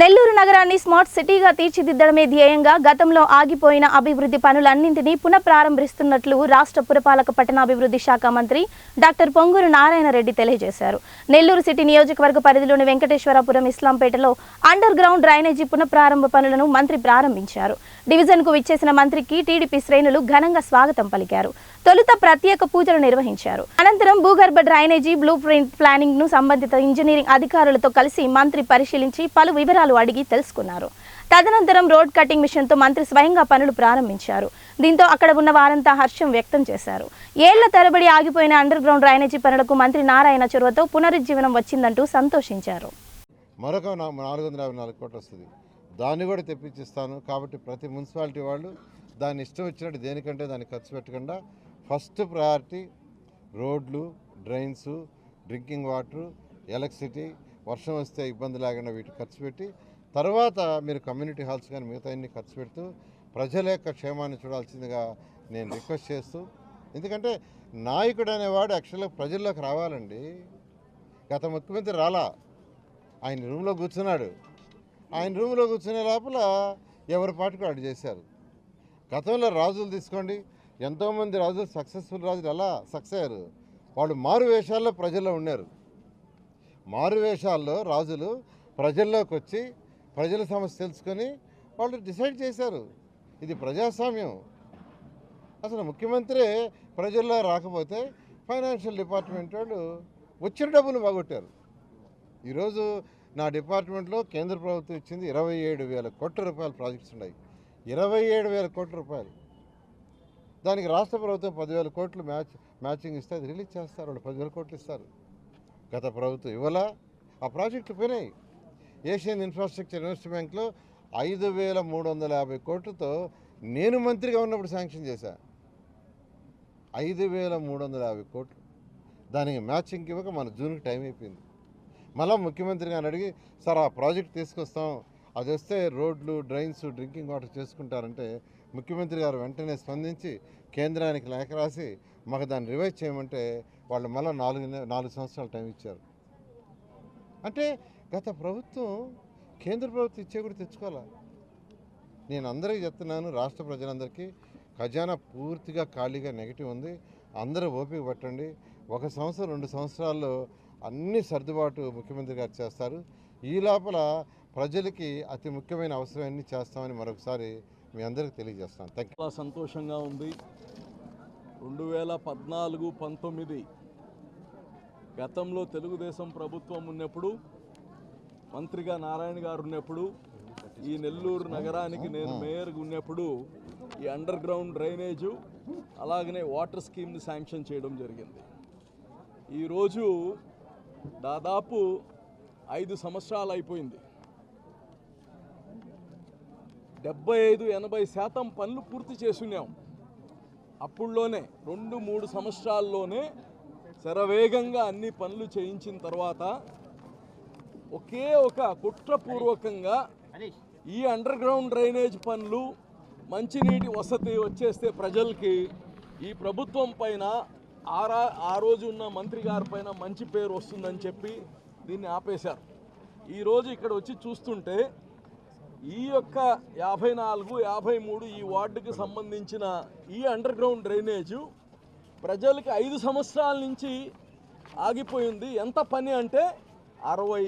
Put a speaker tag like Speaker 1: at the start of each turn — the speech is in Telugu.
Speaker 1: నెల్లూరు నగరాన్ని స్మార్ట్ సిటీగా తీర్చిదిద్దడమే ధ్యేయంగా గతంలో ఆగిపోయిన అభివృద్ధి పనులన్నింటినీ పునఃప్రారంభిస్తున్నట్లు రాష్ట్ర పురపాలక పట్టణాభివృద్ధి శాఖ మంత్రి డాక్టర్ పొంగూరు నారాయణ రెడ్డి తెలియజేశారు. నెల్లూరు సిటీ నియోజకవర్గ పరిధిలోని వెంకటేశ్వరపురం ఇస్లాంపేటలో అండర్ గ్రౌండ్ డ్రైనేజీ పునఃప్రారంభ పనులను మంత్రి ప్రారంభించారు. డివిజన్కు విచ్చేసిన మంత్రికి టీడీపీ శ్రేణులు ఘనంగా స్వాగతం పలికారు. తొలుత ప్రత్యేక పూజలు నిర్వహించారు. అనంతరం భూగర్భ డ్రైనేజీ బ్లూ ప్రింట్ ప్లానింగ్ ను సంబంధిత ఇంజనీరింగ్ అధికారులతో కలిసి మంత్రి పరిశీలించి పలు వివరాలు అడిగి తెలుసుకున్నారు. తదనంతరం రోడ్ కటింగ్ మిషన్ తో మంత్రి స్వయంగా పనులు ప్రారంభించారు. దీంతో అక్కడ ఉన్న వారంతా హర్షం వ్యక్తం చేశారు. ఏళ్ల తరబడి ఆగిపోయిన అండర్ గ్రౌండ్ డ్రైనేజీ పనులకు మంత్రి నారాయణ చొరవతో పునరుజ్జీవనం వచ్చిందంటూ సంతోషించారు.
Speaker 2: మరొక 454 కోట్లు వస్తుంది, దాన్ని కూడా తెప్పించిస్తాను. కాబట్టి ప్రతి మున్సిపాలిటీ వాళ్ళు దాన్ని ఇష్టం వచ్చినట్టు దేనికంటే దాన్ని ఖర్చు పెట్టకుండా ఫస్ట్ ప్రయారిటీ రోడ్లు, డ్రైన్స్, డ్రింకింగ్ వాటర్, ఎలక్ట్రిసిటీ, వర్షం వస్తే ఇబ్బంది లేకుండా వీటికి ఖర్చు పెట్టి తర్వాత మీరు కమ్యూనిటీ హాల్స్ కానీ మిగతా అన్ని ఖర్చు పెడుతూ ప్రజల యొక్క క్షేమాన్ని చూడాల్సిందిగా నేను రిక్వెస్ట్ చేస్తూ, ఎందుకంటే నాయకుడు అనేవాడు యాక్చువల్గా ప్రజల్లోకి రావాలండి. గత ముఖ్యమంత్రి రాలా, ఆయన రూమ్లో కూర్చున్నాడు. ఆయన రూమ్లో కూర్చునే లోపల ఎవరి పాటికి వాడు చేశారు. గతంలో రాజులు తీసుకోండి, ఎంతోమంది రాజులు సక్సెస్ఫుల్ రాజులు ఎలా సక్సెస్ అయ్యారు? వాళ్ళు మారు వేషాల్లో ప్రజల్లో ఉన్నారు. మారు వేషాల్లో రాజులు ప్రజల్లోకి వచ్చి ప్రజల సమస్య తెలుసుకొని వాళ్ళు డిసైడ్ చేశారు. ఇది ప్రజాస్వామ్యం. అసలు ముఖ్యమంత్రి ప్రజల్లో రాకపోతే ఫైనాన్షియల్ డిపార్ట్మెంట్ వాళ్ళు వచ్చిన డబ్బులు బాగొట్టారు. ఈరోజు నా డిపార్ట్మెంట్లో కేంద్ర ప్రభుత్వం ఇచ్చింది 27,000 కోట్ల రూపాయల ప్రాజెక్ట్స్ ఉన్నాయి. 27,000 కోట్ల రూపాయలు. దానికి రాష్ట్ర ప్రభుత్వం 10,000 కోట్లు మ్యాచింగ్ ఇస్తే అది రిలీజ్ చేస్తారు. వాళ్ళు 10,000 కోట్లు ఇస్తారు. గత ప్రభుత్వం ఇవ్వాల, ఆ ప్రాజెక్టులు పోయినాయి. ఏషియన్ ఇన్ఫ్రాస్ట్రక్చర్ ఇన్వెస్ట్మెంట్ బ్యాంక్లో 5,350 కోట్లతో నేను మంత్రిగా ఉన్నప్పుడు శాంక్షన్ చేశా. 5,350 కోట్లు. దానికి మ్యాచింగ్ ఇవ్వక మన జూన్కి టైం అయిపోయింది. మళ్ళీ ముఖ్యమంత్రి గారిని అడిగి, సార్ ఆ ప్రాజెక్ట్ తీసుకొస్తాం, అది వస్తే రోడ్లు, డ్రైన్స్, డ్రింకింగ్ వాటర్ చేసుకుంటారంటే ముఖ్యమంత్రి గారు వెంటనే స్పందించి కేంద్రానికి లేఖ రాసి మాకు దాన్ని రివైజ్ చేయమంటే వాళ్ళు మళ్ళీ 4 సంవత్సరాలు టైం ఇచ్చారు. అంటే గత ప్రభుత్వం కేంద్ర ప్రభుత్వం ఇచ్చే కూడా తెచ్చుకోవాలా. నేను అందరికీ చెప్తున్నాను, రాష్ట్ర ప్రజలందరికీ ఖజానా పూర్తిగా ఖాళీగా నెగిటివ్ ఉంది. అందరూ ఓపిక పట్టండి. 1 సంవత్సరం 2 సంవత్సరాల్లో అన్ని సర్దుబాటు ముఖ్యమంత్రి గారు చేస్తారు. ఈ లోపల ప్రజలకి అతి ముఖ్యమైన అవసరాన్ని చేస్తామని మరొకసారి మీ అందరికీ తెలియజేస్తాను. Thank you.
Speaker 3: చాలా సంతోషంగా ఉంది. 2014-19 గతంలో తెలుగుదేశం ప్రభుత్వం ఉన్నప్పుడు, మంత్రిగా నారాయణ గారు ఉన్నప్పుడు, ఈ నెల్లూరు నగరానికి నేను మేయర్గా ఉన్నప్పుడు ఈ అండర్ గ్రౌండ్ డ్రైనేజు అలాగనే వాటర్ స్కీమ్ని శాంక్షన్ చేయడం జరిగింది. ఈరోజు దాదాపు 5 సంవత్సరాలు అయిపోయింది. 75-80% పనులు పూర్తి చేసున్నాం. అప్పుడులోనే 2-3 సంవత్సరాల్లోనే శరవేగంగా అన్ని పనులు చేయించిన తర్వాత ఒకే ఒక కుట్రపూర్వకంగా ఈ అండర్ గ్రౌండ్ డ్రైనేజ్ పనులు, మంచినీటి వసతి వచ్చేస్తే ప్రజలకి ఈ ప్రభుత్వం పైన ఆ రోజు ఉన్న మంత్రి గారి పైన మంచి పేరు వస్తుందని చెప్పి దీన్ని ఆపేశారు. ఈరోజు ఇక్కడ వచ్చి చూస్తుంటే ఈ యొక్క 54, 53 ఈ వార్డుకి సంబంధించిన ఈ అండర్ గ్రౌండ్ డ్రైనేజు ప్రజలకి 5 సంవత్సరాల నుంచి ఆగిపోయింది. ఎంత పని అంటే 60